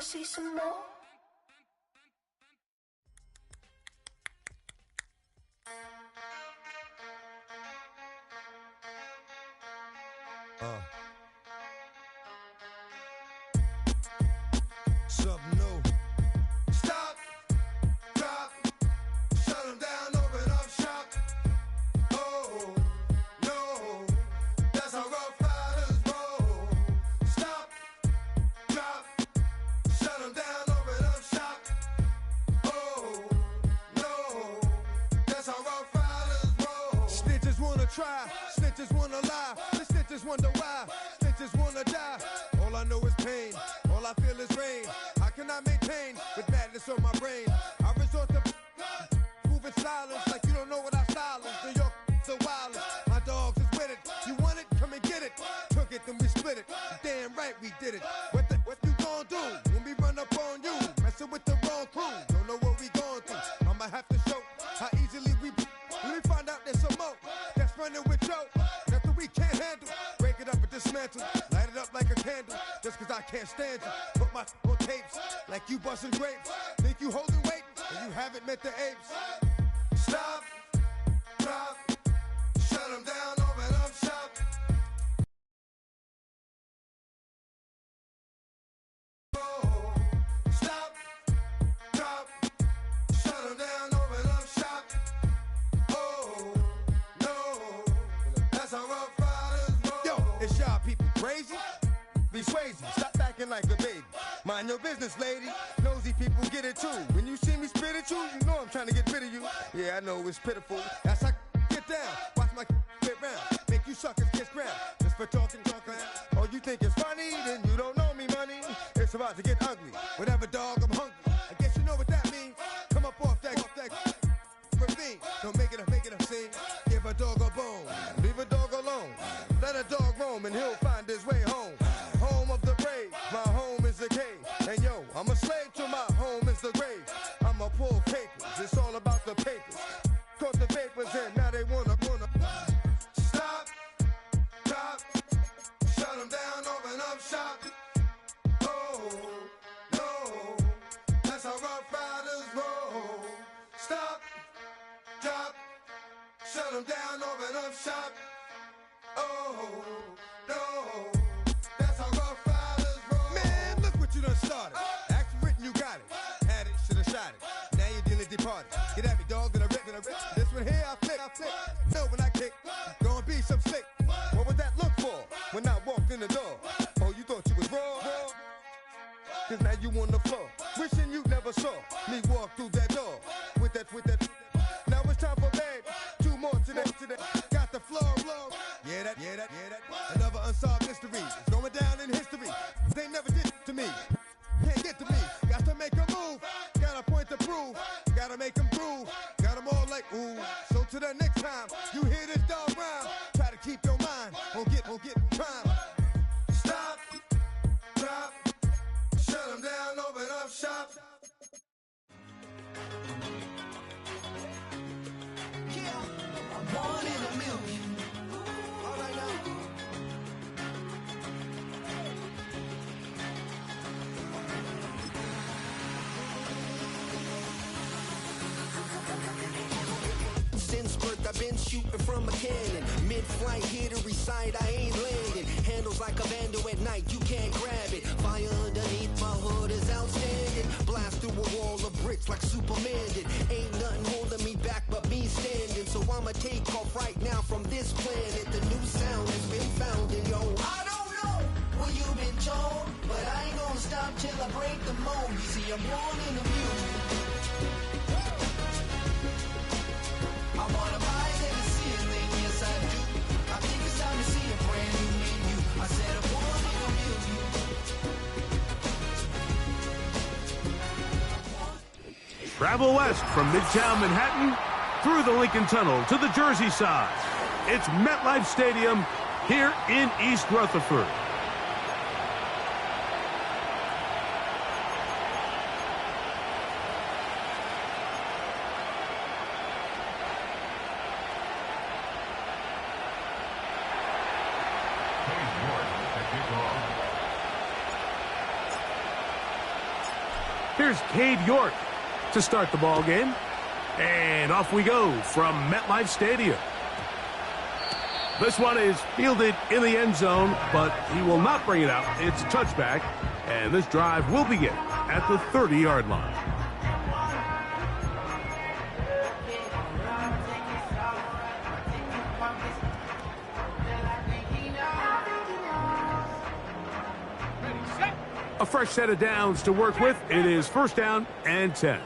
see some more? Something new. Stop, drop, shut them down, open up shop. Oh, no, that's how rough riders roll. Stop, drop, shut them down, open up shop. Oh, no, that's how rough riders roll. Snitches wanna try, snitches wanna lie, the snitches wonder why, snitches wanna die. All I know is pain, all I feel is rain. How can I maintain with madness on my brain? I resort to moving silence like you don't know what I style is. New York, so wild. My dogs is with it. You want it? Come and get it. Took it, then we split it. Damn right we did it. What you gon' do when we run up on you? Messing with the wrong crew. Don't know what we going through. I'ma have to show how easily we. Let me find out there's some more that's running with Joe. Nothing we can't handle. Break it up and dismantle. Light it up like a candle. Just cause I can't stand you. Put my on tapes like you busting grapes. Think you holding weight and you haven't met the apes. Stop, drop, shut them down, open up shop. Oh, stop, drop, shut them down, open up shop. Oh, no, that's how rough riders roll. Yo, it's y'all people crazy? Be crazy, stop acting like a baby. Mind your business, lady. Nosy people get it too. When you see me spit at you, you know I'm trying to get rid of you. Yeah, I know it's pitiful. That's how get down. Watch my get round. Make you suckers kiss ground. Just for talking. Oh, you think it's funny? Then you don't know me, money. It's about to get ugly. Whatever, dog, I'm hungry. I guess you know what that means. Come up off that ravine. Don't make it a scene. Give a dog a bone. Leave a dog alone. Let a dog roam and he'll find his way home. Home of the brave. My home is the cave. And yo, I'm a slave to my home is the grave. I'm a pull papers. It's all about the papers. Caught the vapors and now they wanna. Stop, drop, shut them down, open up shop. Oh, no, that's how rough riders roll. Stop, drop, shut them down, open up shop. Oh, no, that's how rough riders roll. Man, look what you done started. Act written, you got it. Had it, should've shot it. Now you're dealing departed. Get at me, dog, that I rip. This one here, I flip. No, when I kick, gonna be some slick. What would that look for when I walked in the door? Oh, you thought you was raw? Cause now you on the floor. Wishing you never saw me walk through that door. With that. Now it's time for bed. Two more today. Got the floor low. Yeah, that. Another unsolved mystery. It's going down in history. They never did it to me. Can't get to me. Got to make a move. Got a point to prove. Gotta make them groove. Got them all like ooh. So to the next time you hear this dog rhyme, try to keep your mind on get prime. Stop, drop, shut them down, open up shop. Yeah, I'm one in a million. All right now. Since birth I've been shooting from a cannon. Mid-flight here to recite, I ain't landing. Handles like a vandal at night, you can't grab it. Fire underneath my hood is outstanding. Blast through a wall of bricks like Superman did. Ain't nothing holding me back but me standing. So I'ma take off right now from this planet. The new sound has been found and yo, I don't know what you've been told, but I ain't gonna stop till I break the mold. You see, I'm born in the music. I wanna rise in the ceiling, yes I do. I think it's time to see a brand new menu. I said I'm born in a million. Travel west from Midtown Manhattan through the Lincoln Tunnel to the Jersey side. It's MetLife Stadium here in East Rutherford. Here's Cade York to start the ball game. And off we go from MetLife Stadium. This one is fielded in the end zone, but he will not bring it out. It's a touchback, and this drive will begin at the 30-yard line. A fresh set of downs to work with. It is 1st down and 10.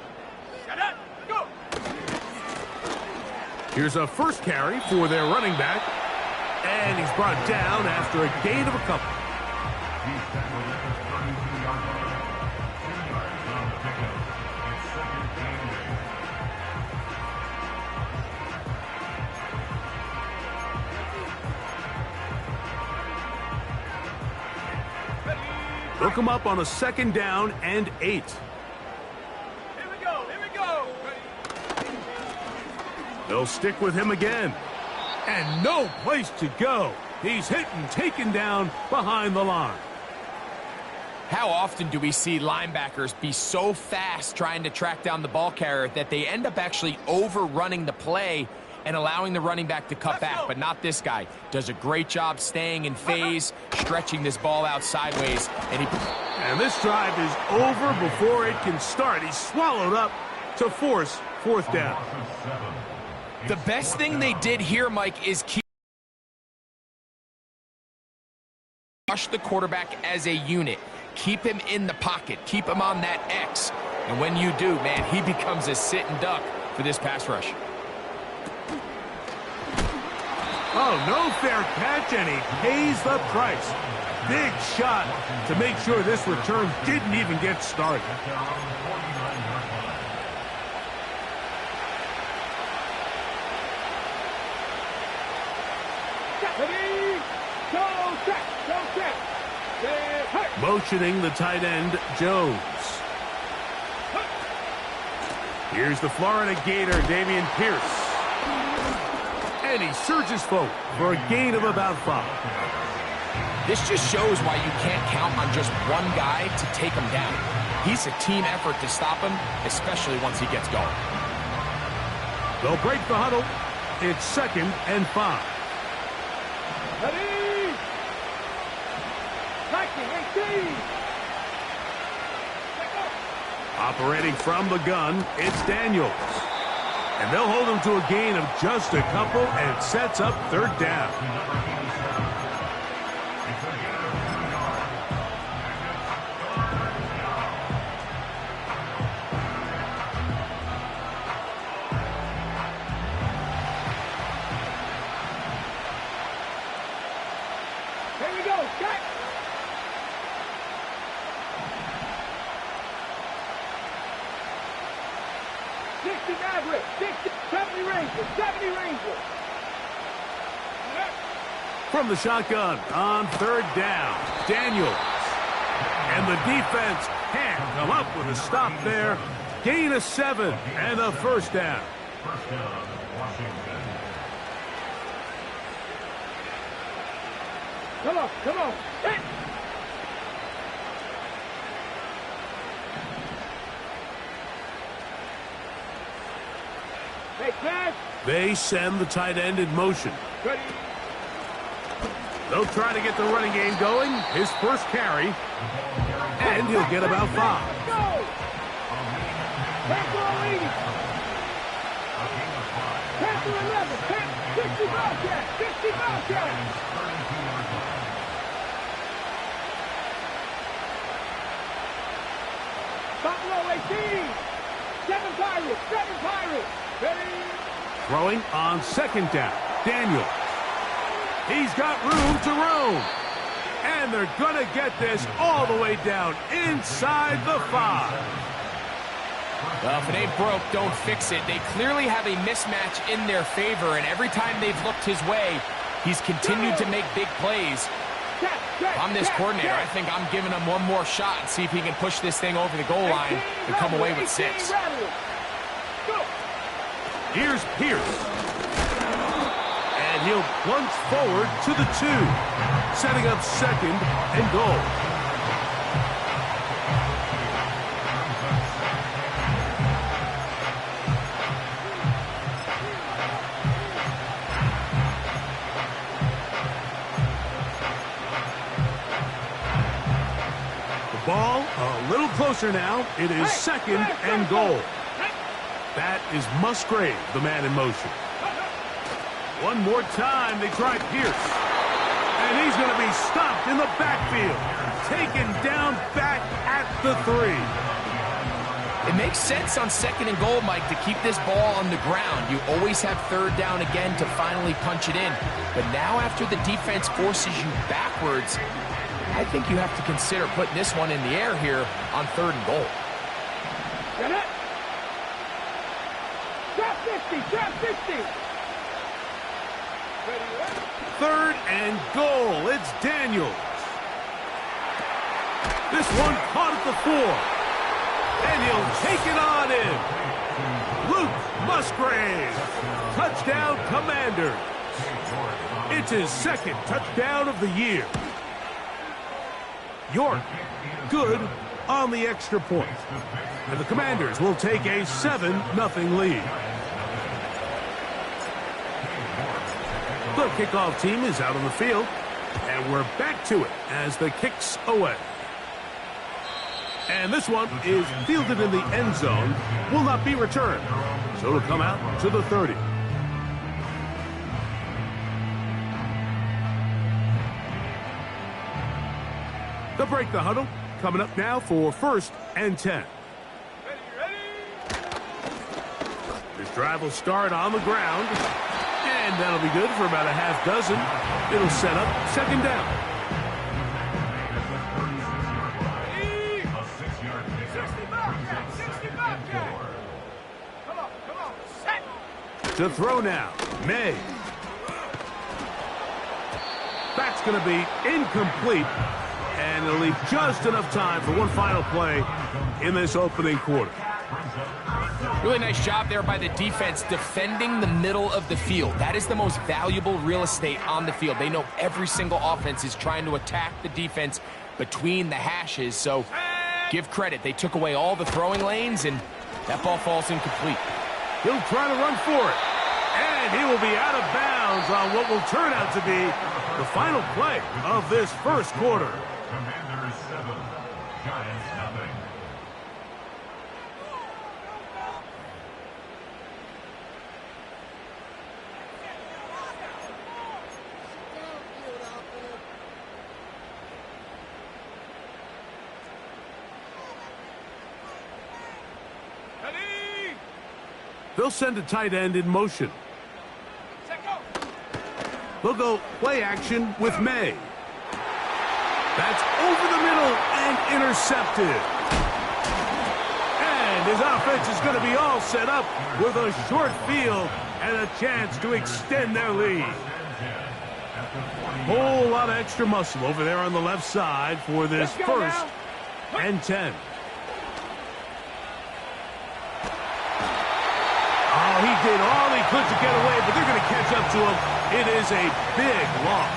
Here's a first carry for their running back. And he's brought down after a gain of a couple. Look him up on a 2nd down and 8. Here we go. They'll stick with him again. And no place to go. He's hit and taken down behind the line. How often do we see linebackers be so fast trying to track down the ball carrier that they end up actually overrunning the play and allowing the running back to cut back? But not this guy. Does a great job staying in phase, stretching this ball out sideways. And this drive is over before it can start. He's swallowed up to force 4th down. The best thing they did here, Mike, is rush the quarterback as a unit. Keep him in the pocket. Keep him on that X. And when you do, man, he becomes a sitting duck for this pass rush. Oh, no fair catch, and he pays the price. Big shot to make sure this return didn't even get started. Motioning the tight end, Jones. Here's the Florida Gator, Dameon Pierce. And he surges forward for a gain of about 5. This just shows why you can't count on just one guy to take him down. He's a team effort to stop him, especially once he gets going. They'll break the huddle. It's 2nd and 5. Operating from the gun, it's Daniels. And they'll hold him to a gain of just a couple, and it sets up 3rd down. Here we go, check. 60 Maverick, 60, 70 Ranger, 70 Ranger. From the shotgun on 3rd down, Daniels. And the defense can't come up with a stop there. Gain of 7 and a 1st down. Come on. Hit. Hey, pass. They send the tight end in motion. Ready. They'll try to get the running game going. His first carry. And he'll get about 5. Go. Pass to 80. Pass to 11. Pass 60 Bobcat. 60 Bobcat. Buffalo 18. 7 Pirates. 7 Pirates. Ready. Throwing on 2nd down. Daniels. He's got room to roam. And they're going to get this all the way down inside the 5. Well, if it ain't broke, don't fix it. They clearly have a mismatch in their favor, and every time they've looked his way, he's continued to make big plays. If I'm this coordinator, I think I'm giving him one more shot and see if he can push this thing over the goal line and come away with 6. Here's Pierce. And he'll plunge forward to the 2, setting up 2nd and goal. A little closer now. It is second and goal. That is Musgrave, the man in motion. One more time, they try Pierce. And he's going to be stopped in the backfield. Taken down back at the 3. It makes sense on second and goal, Mike, to keep this ball on the ground. You always have third down again to finally punch it in. But now after the defense forces you backwards, I think you have to consider putting this one in the air here on third and goal. Get it. Drop 50, drop 50. Third and goal. It's Daniels. This one caught at the 4. And he'll take it on in. Luke Musgrave. Touchdown, Commanders. It's his second touchdown of the year. York, good on the extra point. And the Commanders will take a 7-0 lead. The kickoff team is out on the field. And we're back to it as the kick's away. And this one is fielded in the end zone, will not be returned. So it'll come out to the 30. They'll break the huddle. Coming up now for 1st and 10. This drive will start on the ground. And that'll be good for about a half dozen. It'll set up second down. To throw now, May. That's going to be incomplete, and it'll leave just enough time for one final play in this opening quarter. Really nice job there by the defense defending the middle of the field. That is the most valuable real estate on the field. They know every single offense is trying to attack the defense between the hashes, so give credit. They took away all the throwing lanes, and that ball falls incomplete. He'll try to run for it. And he will be out of bounds on what will turn out to be the final play of this first quarter. Commanders 7, Giants nothing. They'll send a tight end in motion. They'll go play action with May. That's over the middle and intercepted. And his offense is going to be all set up with a short field and a chance to extend their lead. Whole lot of extra muscle over there on the left side for this 1st and 10. Oh, he did all he could to get away, but they're going to catch up to him. It is a big loss.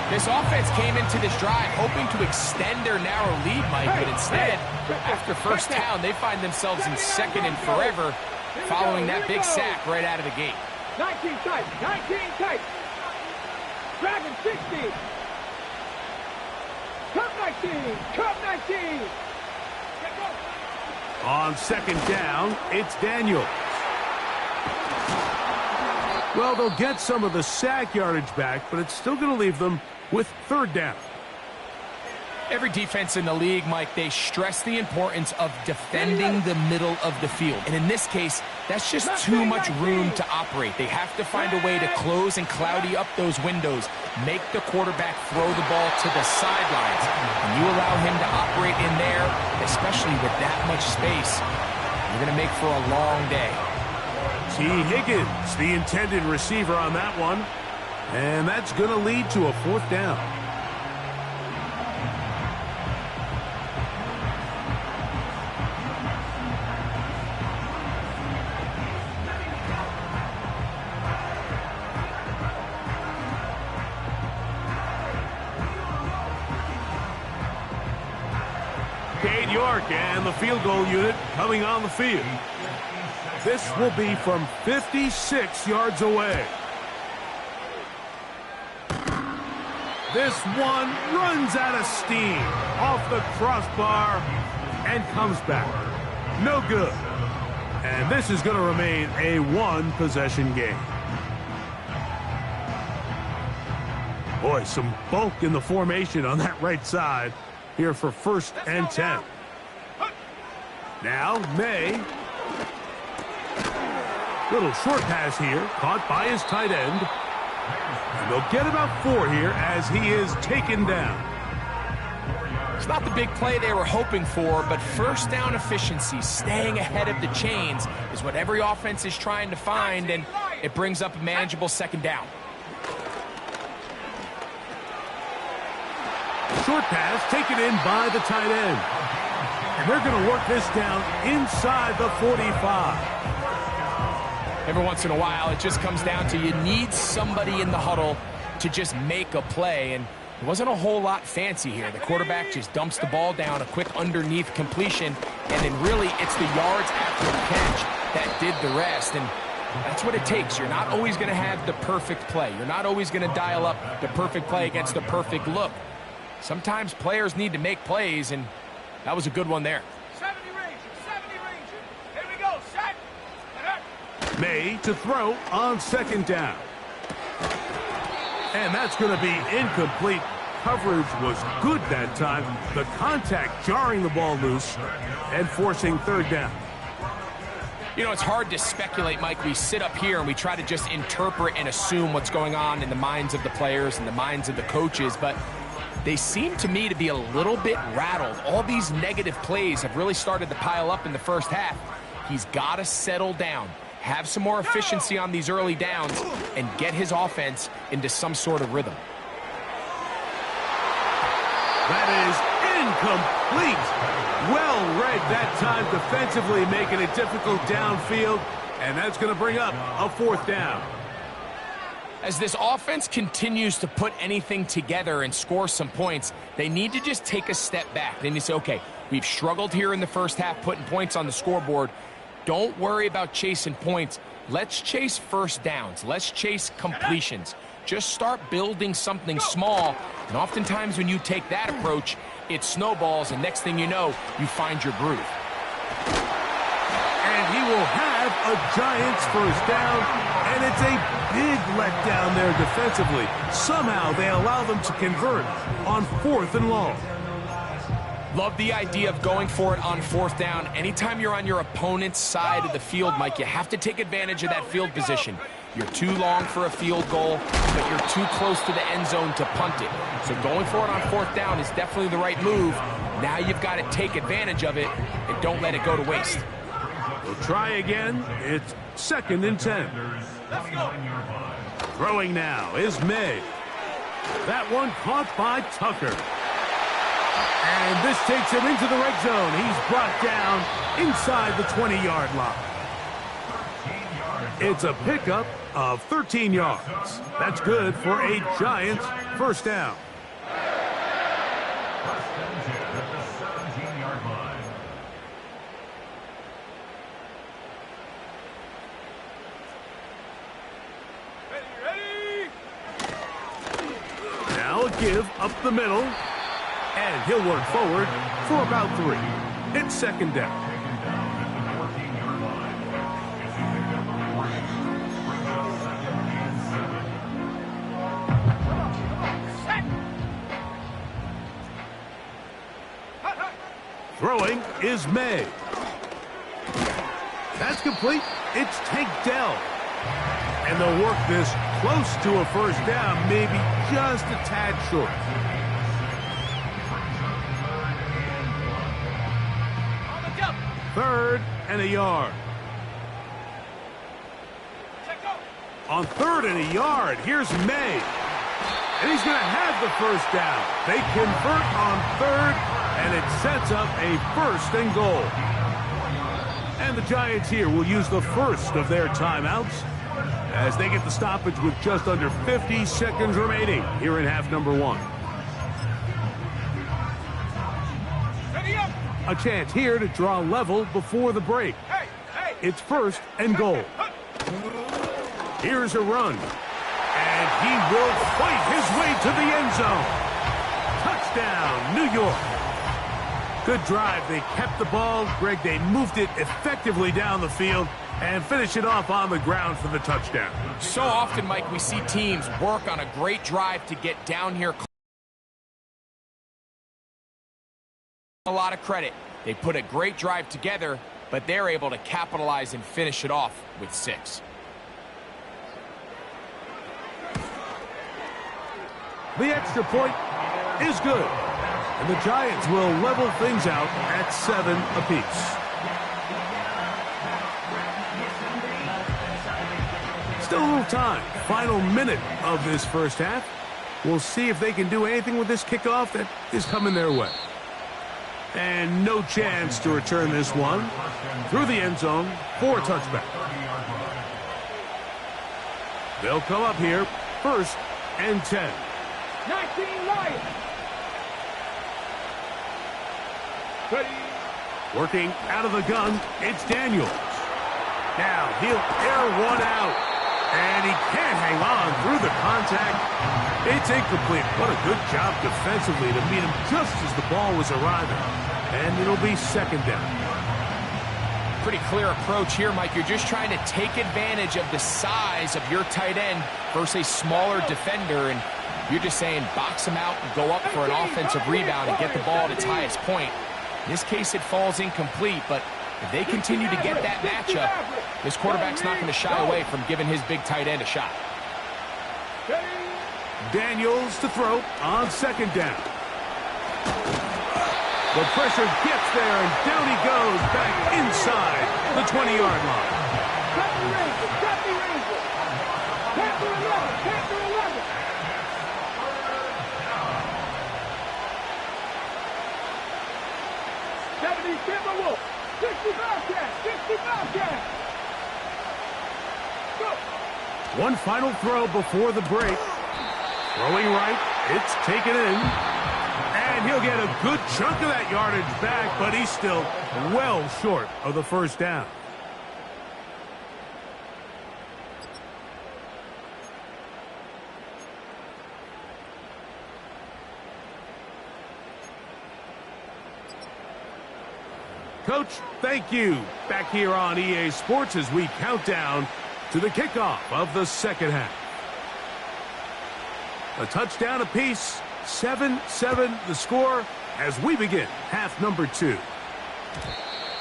This offense came into this drive hoping to extend their narrow lead, Mike, but instead, after first down, they find themselves in second and forever following that big sack right out of the gate. 19 tight, 19 tight. Dragon 60. Cup 19, Cup 19. On second down, it's Daniels. Well, they'll get some of the sack yardage back, but it's still going to leave them with third down. Every defense in the league, Mike, they stress the importance of defending the middle of the field. And in this case, that's just too much room to operate. They have to find a way to close and cloudy up those windows, make the quarterback throw the ball to the sidelines. And you allow him to operate in there, especially with that much space, you're going to make for a long day. T. Higgins, the intended receiver on that one. And that's going to lead to a fourth down. Cade York and the field goal unit coming on the field. This will be from 56 yards away. This one runs out of steam off the crossbar and comes back. No good. And this is going to remain a one-possession game. Boy, some bulk in the formation on that right side here for 1st and 10. Now, May. Little short pass here, caught by his tight end. And they'll get about 4 here as he is taken down. It's not the big play they were hoping for, but first down efficiency, staying ahead of the chains, is what every offense is trying to find, and it brings up a manageable 2nd down. Short pass taken in by the tight end. And they're going to work this down inside the 45. Every once in a while, it just comes down to you need somebody in the huddle to just make a play, and it wasn't a whole lot fancy here. The quarterback just dumps the ball down, a quick underneath completion, and then really it's the yards after the catch that did the rest, and that's what it takes. You're not always going to have the perfect play. You're not always going to dial up the perfect play against the perfect look. Sometimes players need to make plays, and that was a good one there. 70 Ranger, 70 Ranger. Here we go, set. May to throw on 2nd down. And that's going to be incomplete. Coverage was good that time. The contact jarring the ball loose and forcing 3rd down. You know, it's hard to speculate, Mike. We sit up here and we try to just interpret and assume what's going on in the minds of the players and the minds of the coaches, but they seem to me to be a little bit rattled. All these negative plays have really started to pile up in the first half. He's got to settle down, have some more efficiency on these early downs, and get his offense into some sort of rhythm. That is incomplete. Well read that time defensively, making it difficult downfield, and that's going to bring up a 4th down. As this offense continues to put anything together and score some points, they need to just take a step back. They need to say, okay, we've struggled here in the first half putting points on the scoreboard. Don't worry about chasing points. Let's chase first downs. Let's chase completions. Just start building something small, and oftentimes when you take that approach, it snowballs, and next thing you know, you find your groove. And he will have a Giants first down, and it's a big letdown there defensively. Somehow they allow them to convert on 4th and long. Love the idea of going for it on 4th down. Anytime you're on your opponent's side of the field, Mike, you have to take advantage of that field position. You're too long for a field goal, but you're too close to the end zone to punt it. So going for it on 4th down is definitely the right move. Now you've got to take advantage of it and don't let it go to waste. We'll try again. It's 2nd and 10. Let's go. Throwing now is May. That one caught by Tucker. And this takes him into the red zone. He's brought down inside the 20-yard line. It's a pickup of 13 yards. That's good for a Giants first down. Ready? Now a give up the middle. And he'll work forward for about 3. It's 2nd down. Throwing is May. That's complete. It's Tank Dell. And they'll work this close to a first down, maybe just a tad short. Third and a yard. On 3rd and a yard, here's May. And he's going to have the first down. They convert on 3rd, and it sets up a 1st and goal. And the Giants here will use the first of their timeouts as they get the stoppage with just under 50 seconds remaining here in half number 1. A chance here to draw level before the break. It's 1st and goal. Here's a run. And he will fight his way to the end zone. Touchdown, New York. Good drive. They kept the ball. Greg, they moved it effectively down the field and finish it off on the ground for the touchdown. So often, Mike, we see teams work on a great drive to get down here. A lot of credit. They put a great drive together, but they're able to capitalize and finish it off with 6. The extra point is good, and the Giants will level things out at 7 apiece. Still a little time. Final minute of this first half. We'll see if they can do anything with this kickoff that is coming their way. And no chance to return this one through the end zone for a touchback. They'll come up here, 1st and 10. 19 Lions. Working out of the gun, it's Daniels. Now he'll air one out, and he can't hang on through the contact. It's incomplete. What a good job defensively to meet him just as the ball was arriving. And it'll be 2nd down. Pretty clear approach here, Mike. You're just trying to take advantage of the size of your tight end versus a smaller defender, and you're just saying box him out and go up for an offensive rebound and get the ball at its highest point. In this case, it falls incomplete, but if they continue to get that matchup, this quarterback's not going to shy away from giving his big tight end a shot. Daniels to throw on 2nd down. The pressure gets there, and down he goes back inside the 20-yard line. One final throw before the break. Throwing right, it's taken in. And he'll get a good chunk of that yardage back, but he's still well short of the 1st down. Coach, thank you. Back here on EA Sports as we count down to the kickoff of the 2nd half. A touchdown apiece, 7-7 the score as we begin half number 2.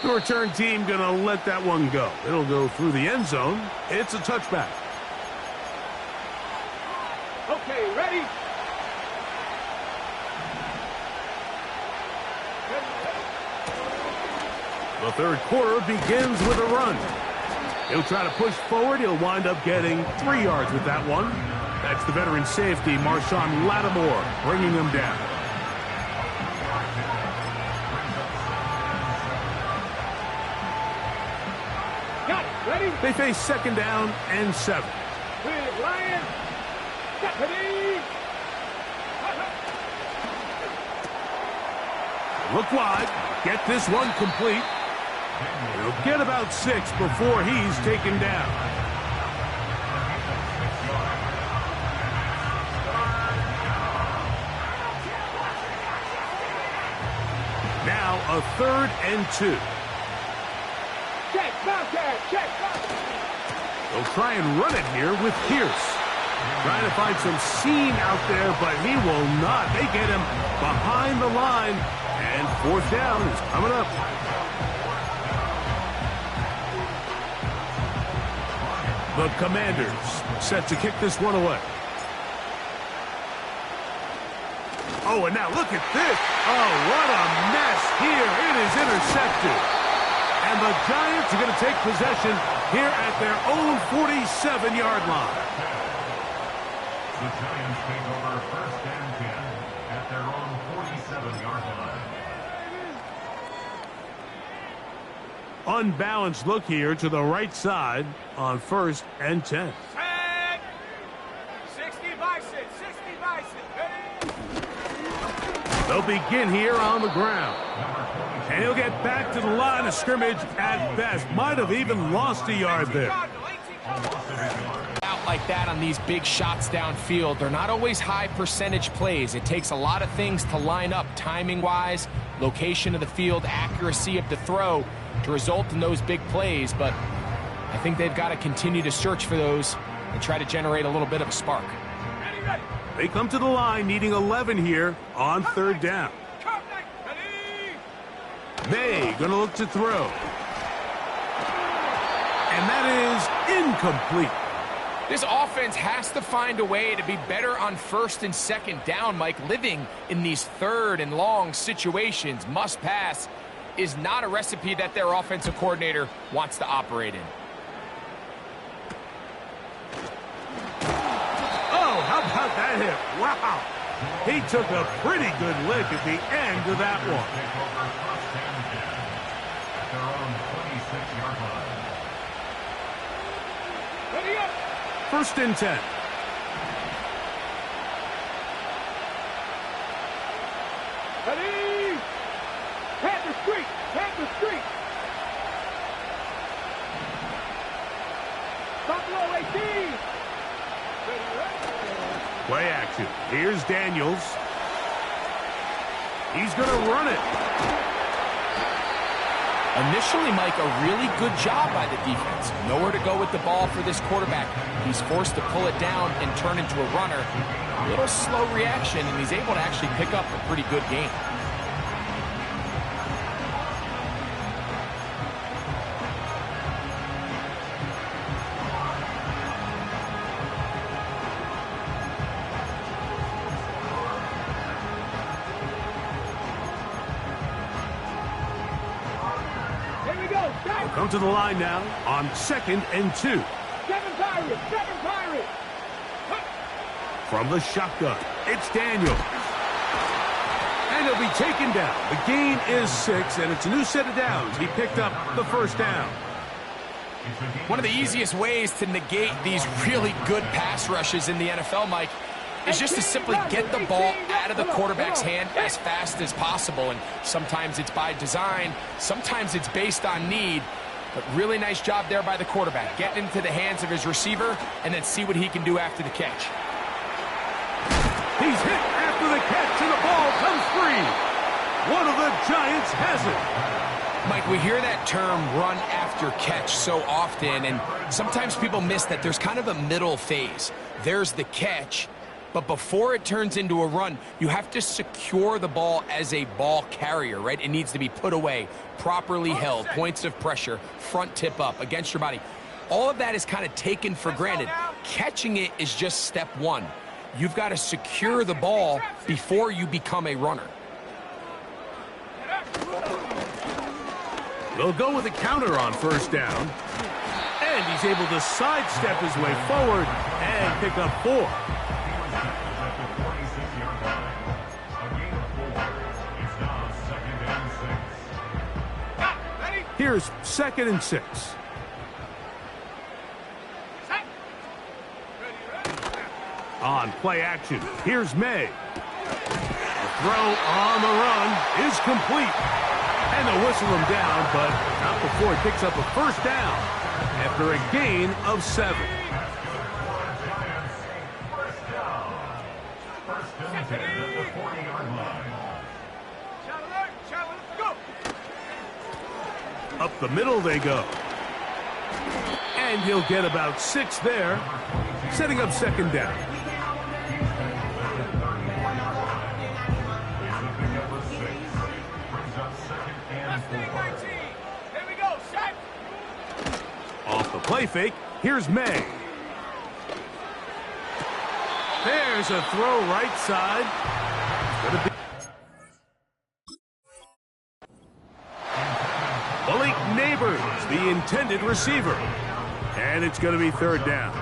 The return team going to let that one go. It'll go through the end zone. It's a touchback. Okay, ready? The 3rd quarter begins with a run. He'll try to push forward. He'll wind up getting 3 yards with that one. That's the veteran safety, Marshawn Lattimore, bringing him down. Got it. Ready? They face 2nd down and 7. With Lions. Deputy. Look wide. Get this one complete. He'll get about 6 before he's taken down. Now a 3rd and 2. Check, Bobcat, check, Bobcat. They'll try and run it here with Pierce. Trying to find some seam out there, but he will not. They get him behind the line, and 4th down is coming up. The Commanders set to kick this one away. Oh, and now look at this. Oh, what a mess here. It is intercepted. And the Giants are going to take possession here at their own 47-yard line. The Giants take over 1st and 10 at their own 47-yard line. Unbalanced look here to the right side on 1st and 10. 60 by 6, 60 by 6. They'll begin here on the ground. And he'll get back to the line of scrimmage at best. Might have even lost a yard there. like that on these big shots downfield. They're not always high percentage plays. It takes a lot of things to line up timing-wise, location of the field, accuracy of the throw to result in those big plays. But I think they've got to continue to search for those and try to generate a little bit of a spark. They come to the line needing 11 here on third down. May gonna look to throw. And that is incomplete. This offense has to find a way to be better on first and second down, Mike. Living in these third and long situations, must pass, is not a recipe that their offensive coordinator wants to operate in. Oh, how about that hit? Wow. He took a pretty good lick at the end of that one. First and 10. Ready? Panther Street! Panther Street! Buffalo 18! Play action. Here's Daniels. He's going to run it. Initially, Mike, a really good job by the defense. Nowhere to go with the ball for this quarterback. He's forced to pull it down and turn into a runner. A little slow reaction, and he's able to actually pick up a pretty good game. Come to the line now on 2nd and 2. Seven Pirates! Seven Pirates! From the shotgun, it's Daniels. And he'll be taken down. The gain is 6, and it's a new set of downs. He picked up the first down. One of the easiest ways to negate these really good pass rushes in the NFL, Mike, is just to simply get the ball out of the quarterback's hand as fast as possible. And sometimes it's by design, sometimes it's based on need. But really nice job there by the quarterback. Get into the hands of his receiver and then see what he can do after the catch. He's hit after the catch, and the ball comes free. One of the Giants has it. Mike, we hear that term run after catch so often, and sometimes people miss that there's kind of a middle phase. There's the catch, but before it turns into a run, you have to secure the ball as a ball carrier, right? It needs to be put away, properly held, points of pressure, front tip up against your body. All of that is kind of taken for granted. Catching it is just step one. You've got to secure the ball before you become a runner. They'll go with a counter on first down. And he's able to sidestep his way forward and pick up 4. Here's 2nd and 6. On play action, here's May. The throw on the run is complete. And they'll whistle him down, but not before he picks up a first down after a gain of 7. Up the middle they go. And he'll get about 6 there, setting up 2nd down. Off the play fake, here's May. There's a throw right side. Gonna be Malik Neighbors, the intended receiver. And it's going to be 3rd down.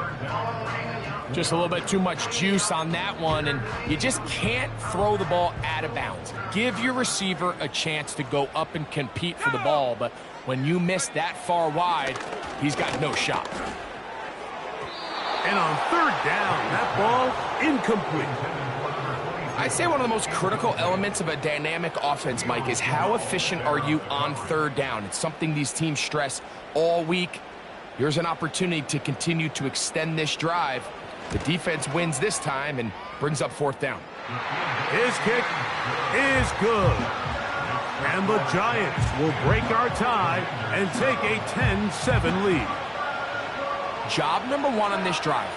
Just a little bit too much juice on that one, and you just can't throw the ball out of bounds. Give your receiver a chance to go up and compete for the ball, but when you miss that far wide, he's got no shot. And on 3rd down, that ball incomplete. I'd say one of the most critical elements of a dynamic offense, Mike, is how efficient are you on 3rd down. It's something these teams stress all week. Here's an opportunity to continue to extend this drive. The defense wins this time and brings up 4th down. His kick is good. And the Giants will break our tie and take a 10-7 lead. Job number 1 on this drive,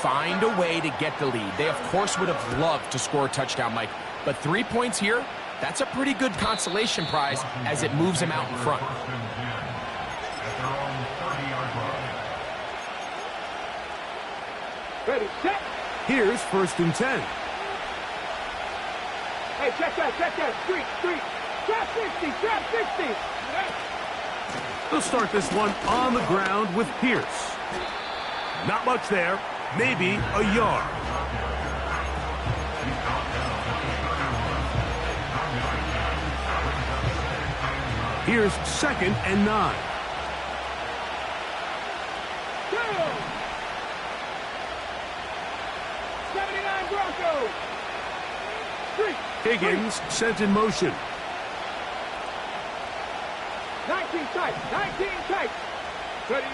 find a way to get the lead. They, of course, would have loved to score a touchdown, Mike. But 3 points here, that's a pretty good consolation prize as it moves them out in front. Ready, set. Here's 1st and 10. Hey, check that. Street. Trap 60, trap 60. They'll start this one on the ground with Pierce. Not much there, maybe a yard. Here's 2nd and 9. Go! 79 Broncos. Street. Higgins sent in motion. 19 tight. Ready.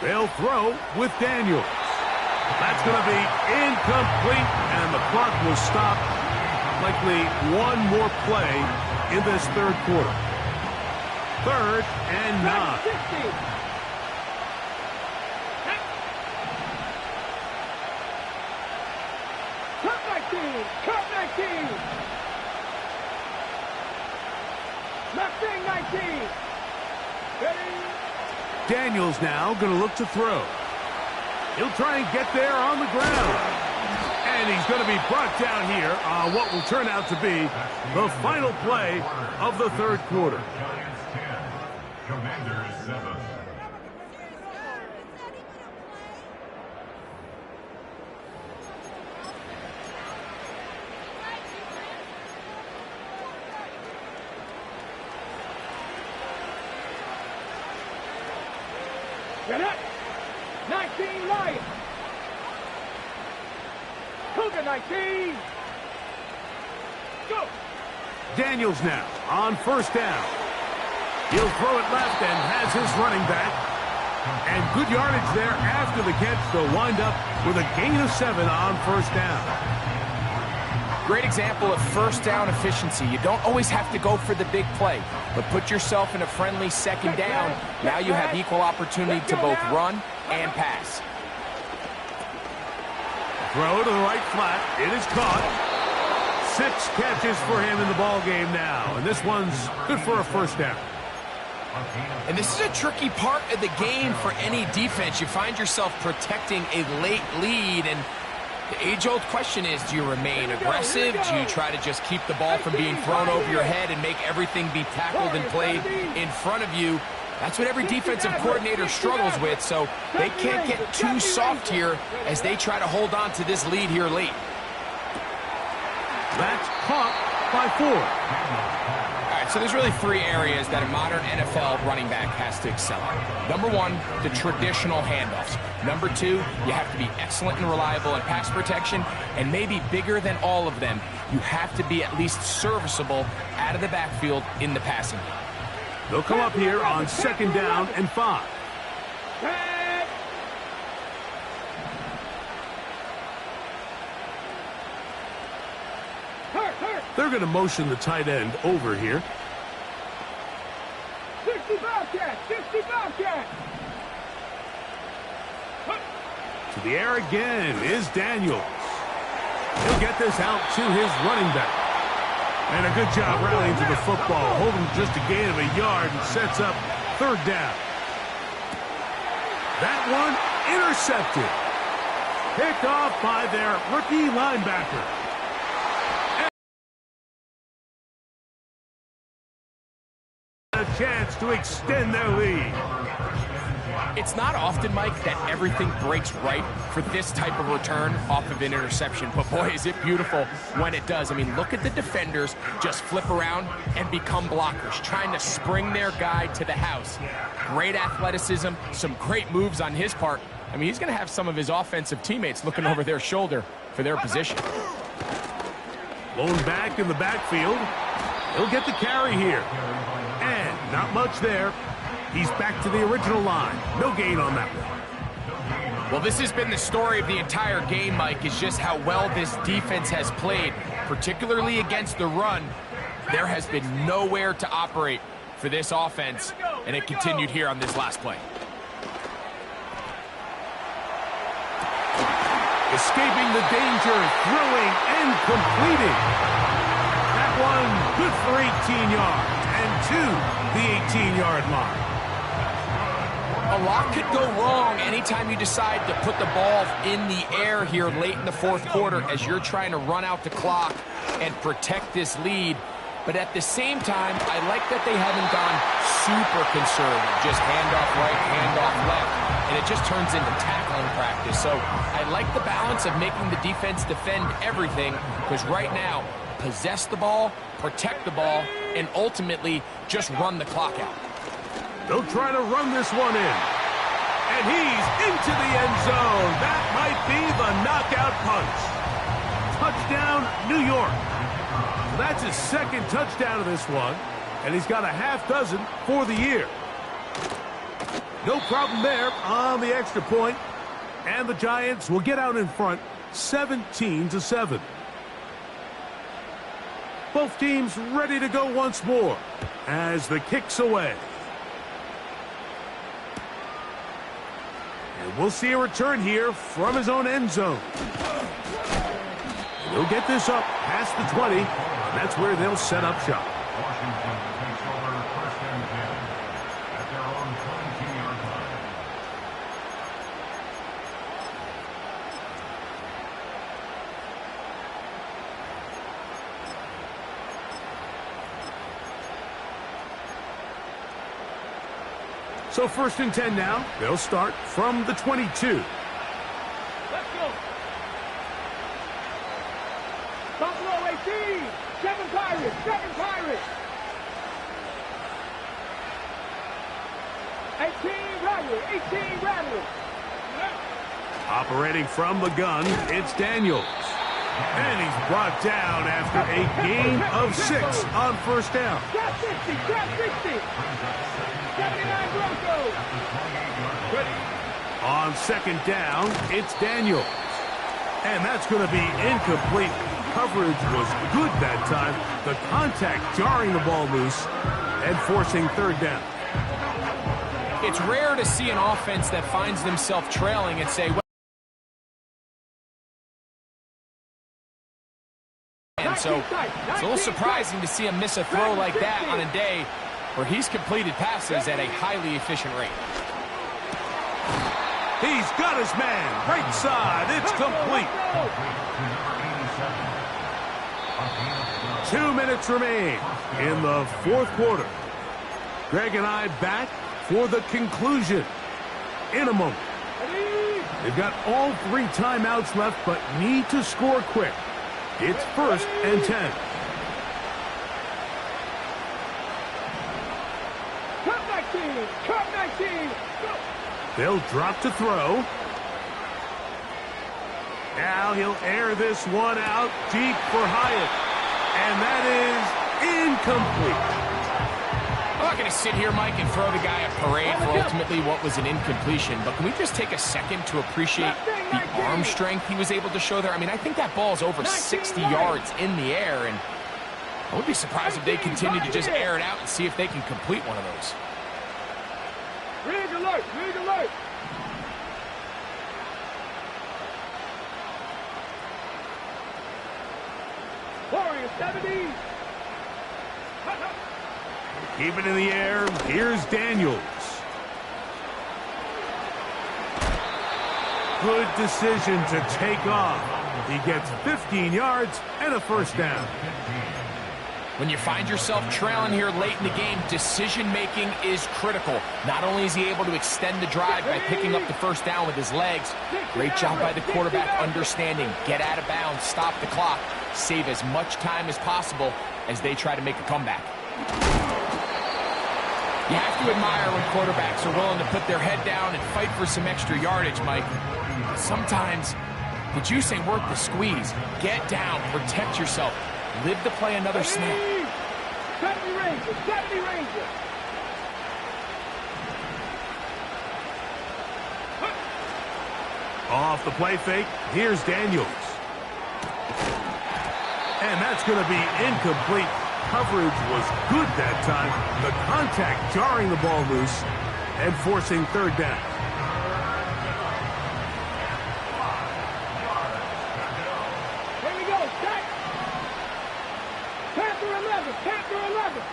They'll throw with Daniels. That's going to be incomplete, and the clock will stop. Likely one more play in this 3rd quarter. 3rd and 9. 60. Cut 19. Mustang 19. Ready. Daniels now going to look to throw. He'll try and get there on the ground. And he's going to be brought down here on what will turn out to be the final play of the 3rd quarter. Giants 10, Commanders 7. Get up. 19 Lions. Cougar 19. Go. Daniels now on 1st down. He'll throw it left and has his running back. And good yardage there after the catch. They'll wind up with a gain of 7 on 1st down. Great example of 1st down efficiency. You don't always have to go for the big play, but put yourself in a friendly 2nd down. Now you have equal opportunity to both run and pass. Throw to the right flat. It is caught. 6 catches for him in the ball game now, and this one's good for a 1st down. And this is a tricky part of the game for any defense. You find yourself protecting a late lead, and the age-old question is, do you remain aggressive? Do you try to just keep the ball from being thrown over your head and make everything be tackled and played in front of you? That's what every defensive coordinator struggles with, so they can't get too soft here as they try to hold on to this lead here late. That's caught by 4. All right, so there's really 3 areas that a modern NFL running back has to excel at. Number 1, the traditional handoffs. Number 2, you have to be excellent and reliable in pass protection, and maybe bigger than all of them, you have to be at least serviceable out of the backfield in the passing game. They'll come up here on 2nd down and 5. They're going to motion the tight end over here. 60 Bobcat! 60 Bobcat! To the air again is Daniels. He'll get this out to his running back. And a good job rallying to the football, holding just a gain of a yard and sets up 3rd down. That one intercepted. Picked off by their rookie linebacker. A chance to extend their lead. It's not often, Mike, that everything breaks right for this type of return off of an interception, but boy, is it beautiful when it does. I mean, look at the defenders just flip around and become blockers, trying to spring their guy to the house. Great athleticism, some great moves on his part. I mean, he's going to have some of his offensive teammates looking over their shoulder for their position. Blown back in the backfield. He'll get the carry here. And not much there. He's back to the original line. No gain on that one. Well, this has been the story of the entire game, Mike, is just how well this defense has played, particularly against the run. There has been nowhere to operate for this offense, and it continued here on this last play. Escaping the danger, throwing and completing. That one good for 18 yards and to the 18-yard line. A lot could go wrong anytime you decide to put the ball in the air here late in the fourth quarter as you're trying to run out the clock and protect this lead. But at the same time, I like that they haven't gone super conservative, just handoff right, handoff left, and it just turns into tackling practice. So I like the balance of making the defense defend everything, because right now, possess the ball, protect the ball, and ultimately just run the clock out. They'll try to run this one in. And he's into the end zone. That might be the knockout punch. Touchdown, New York. So that's his second touchdown of this one, and he's got a half dozen for the year. No problem there on the extra point, and the Giants will get out in front 17-7. Both teams ready to go once more as the kick's away. And we'll see a return here from his own end zone. He'll get this up past the 20, and that's where they'll set up shop. Washington takes over first and 10 at their own 22-yard line. So first and 10 now. They'll start from the 22. Let's go. Buffalo 18. 7 Pirates. 7 Pirates. 18 Rattlers. 18 Rattlers. Operating from the gun, it's Daniels. And he's brought down after a gain of 6 on first down. Trap 60. Trap 60. 79 Broncos. On second down, it's Daniels. And that's going to be incomplete. Coverage was good that time. The contact jarring the ball loose and forcing third down. It's rare to see an offense that finds themselves trailing and say, well, and so it's a little surprising to see him miss a throw like that on a day where he's completed passes at a highly efficient rate. He's got his man. Right side. It's complete. 2 minutes remain in the fourth quarter. Greg and I back for the conclusion in a moment. They've got all 3 timeouts left, but need to score quick. It's first and 10. Cut 19. Cut 19. Go. They'll drop to throw. Now he'll air this one out deep for Hyatt. And that is incomplete. I'm not going to sit here, Mike, and throw the guy a parade for ultimately what was an incompletion, but can we just take a second to appreciate the arm strength he was able to show there? I mean, I think that ball is over 60 yards in the air, and I would be surprised if they continue to just air it out and see if they can complete one of those. Rig alert. Rig alert. Warriors 70. Keep it in the air. Here's Daniels. Good decision to take off. He gets 15 yards and a first down. When you find yourself trailing here late in the game, decision-making is critical. Not only is he able to extend the drive by picking up the first down with his legs, great job by the quarterback understanding, get out of bounds, stop the clock, save as much time as possible as they try to make a comeback. You have to admire when quarterbacks are willing to put their head down and fight for some extra yardage, Mike. Sometimes the juice ain't worth the squeeze. Get down, protect yourself, live to play another snap. 70 Rangers. 70 Rangers. Off the play fake, here's Daniels. And that's going to be incomplete. Coverage was good that time. The contact jarring the ball loose and forcing third down. Here we go, set. Panther 11, Panther 11.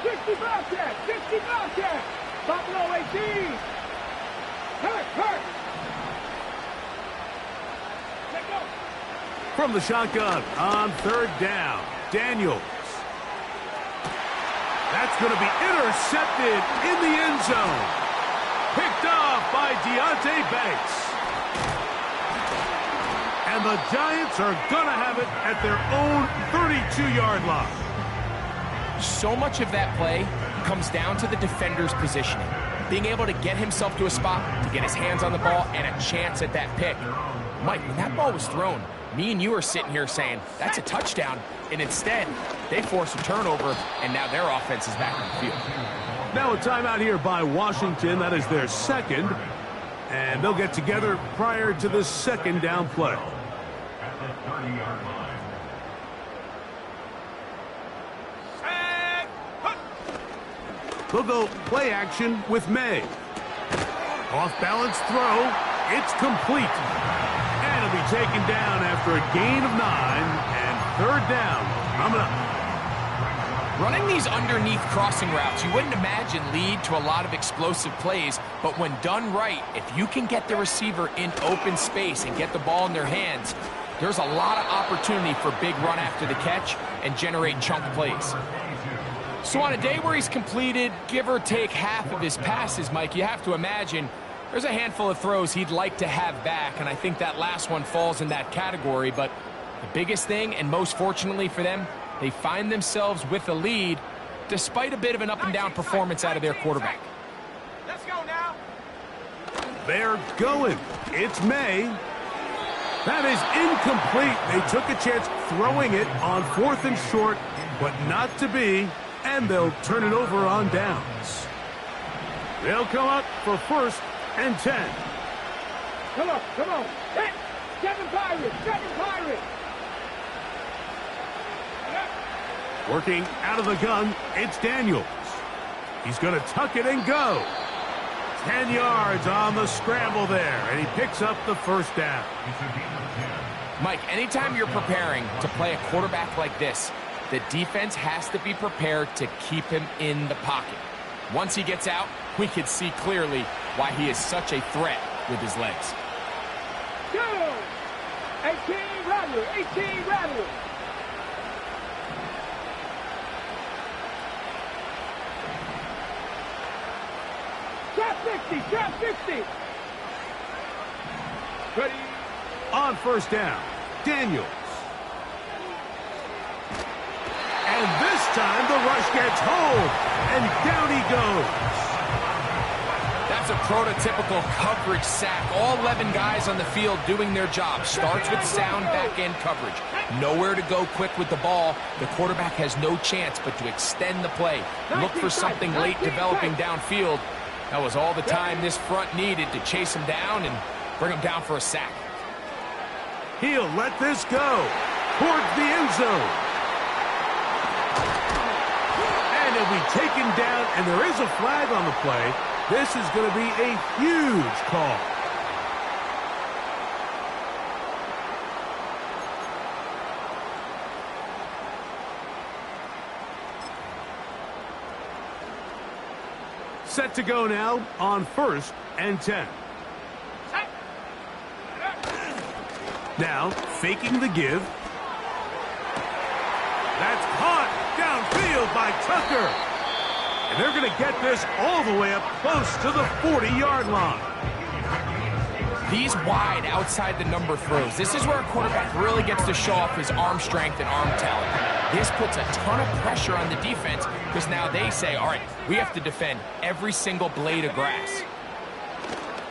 60 Bobcat, 60 Bobcat. Buffalo 18. Hurt. Let go. From the shotgun on third down, Daniels. That's going to be intercepted in the end zone. Picked off by Deonte Banks. And the Giants are going to have it at their own 32-yard line. So much of that play comes down to the defender's positioning. Being able to get himself to a spot, to get his hands on the ball, and a chance at that pick. Mike, when that ball was thrown, me and you are sitting here saying, that's a touchdown. And instead, they force a turnover, and now their offense is back on the field. Now a timeout here by Washington. That is their second. And they'll get together prior to the second down play. At the 30-yard line. They'll go play action with May. Off-balance throw. It's complete. And it'll be taken down after a gain of 9 and third down. Coming up. Running these underneath crossing routes, you wouldn't imagine lead to a lot of explosive plays, but when done right, if you can get the receiver in open space and get the ball in their hands, there's a lot of opportunity for big run after the catch and generate chunk plays. So on a day where he's completed, give or take half of his passes, Mike, you have to imagine there's a handful of throws he'd like to have back, and I think that last one falls in that category. But the biggest thing, and most fortunately for them, they find themselves with a lead despite a bit of an up-and-down performance out of their quarterback. Let's go now. They're going. It's May. That is incomplete. They took a chance throwing it on 4th and short, but not to be, and they'll turn it over on downs. They'll come up for 1st and 10. Come on. Hit. 7 Pirates. Working out of the gun, it's Daniels. He's going to tuck it and go. 10 yards on the scramble there, and he picks up the first down. Mike, anytime you're preparing to play a quarterback like this, the defense has to be prepared to keep him in the pocket. Once he gets out, we can see clearly why he is such a threat with his legs. Go! 18 Rattler. Trap 60. Ready. On 1st down, Daniels. And this time the rush gets home, and down he goes. That's a prototypical coverage sack. All 11 guys on the field doing their job. Starts with sound back-end coverage. Nowhere to go quick with the ball. The quarterback has no chance but to extend the play. Look for something late developing downfield. That was all the time this front needed to chase him down and bring him down for a sack. He'll let this go towards the end zone. And he'll be taken down, and there is a flag on the play. This is going to be a huge call. Set to go now on 1st and 10. Now, faking the give. That's caught downfield by Tucker. And they're going to get this all the way up close to the 40-yard line. These wide outside the number throws. This is where a quarterback really gets to show off his arm strength and arm talent. This puts a ton of pressure on the defense because now they say, all right, we have to defend every single blade of grass.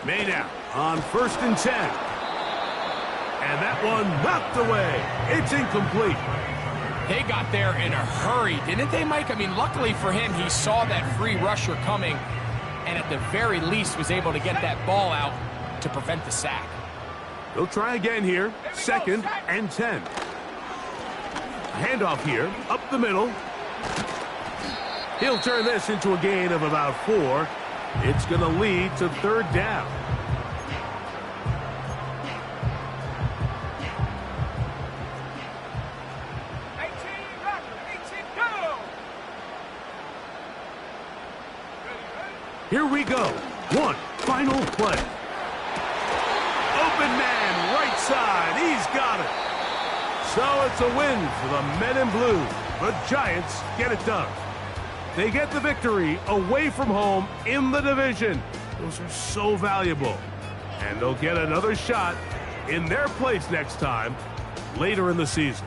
May now on 1st and 10. And that one knocked away. It's incomplete. They got there in a hurry, didn't they, Mike? I mean, luckily for him, he saw that free rusher coming and at the very least was able to get that ball out to prevent the sack. He'll try again here. 2nd and 10. Handoff here, up the middle. He'll turn this into a gain of about 4. It's going to lead to 3rd down. Here we go. One final play. Open man, right side. He's got it. So it's a win for the Men in Blue. The Giants get it done. They get the victory away from home in the division. Those are so valuable. And they'll get another shot in their place next time later in the season.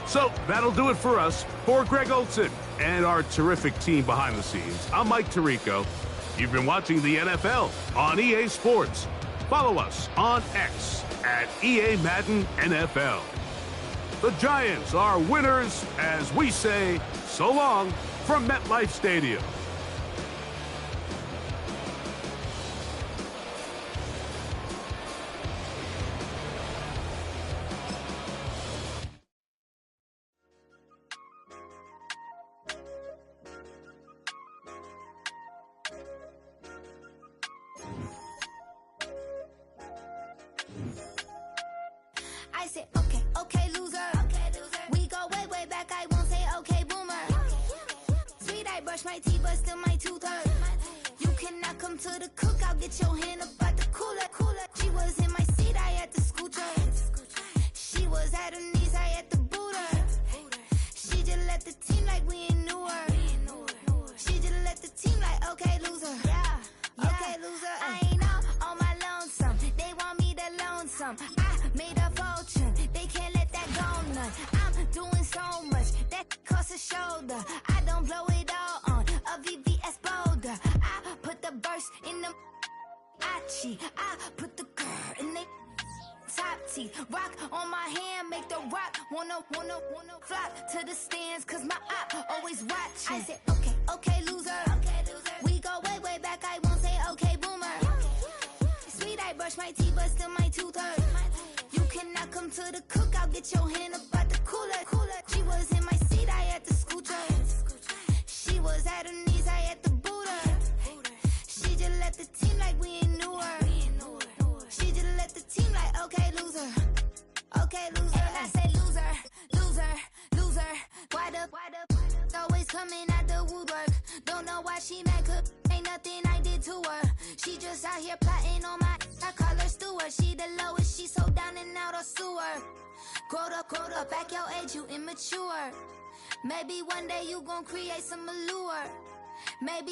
So that'll do it for us. For Greg Olson and our terrific team behind the scenes, I'm Mike Tirico. You've been watching the NFL on EA Sports. Follow us on X at EA Madden NFL. The Giants are winners as we say so long from MetLife Stadium. I said, okay, okay, loser. We go way, way back. I won't say, okay, boomer. Sweet, I brush my teeth, but still my tooth hurt. You cannot come to the cookout, get your hand up at the cooler. She was in my seat, I had to scoot her. She was at her knees, I had to boot her. She just let the team like we ain't knew her. She just let the team like, okay, loser. Okay, loser. I ain't on my lonesome. They want me to loan some. I made a fortune. They can't let that go none. I'm doing so much that costs a shoulder. I don't blow it all on a VVS boulder. I put the verse in the Achi. I put the girl in the top T. Rock on my hand, make the rock wanna flop to the stands, cause my eye always watching. I said, okay, okay, loser. We go way, way back, I won't say okay, boomer. Sweet, I brush my teeth, but still my tooth hurt. You cannot come to the cookout, get your hand up at the cooler. She was in my seat, I had to scoot her. She was at her knees, I had to boot her. She just let the team like we ain't knew her. She just let the team like, okay, loser. Okay, loser. And I say loser, loser, loser. Why the always coming at the woodwork? Don't know why she mad, cause ain't nothing I did to her. She just out here plotting on my, I call her steward. She the lowest, she so down and out of sewer. Growed up, back your age, you immature. Maybe one day you gon' create some allure. Maybe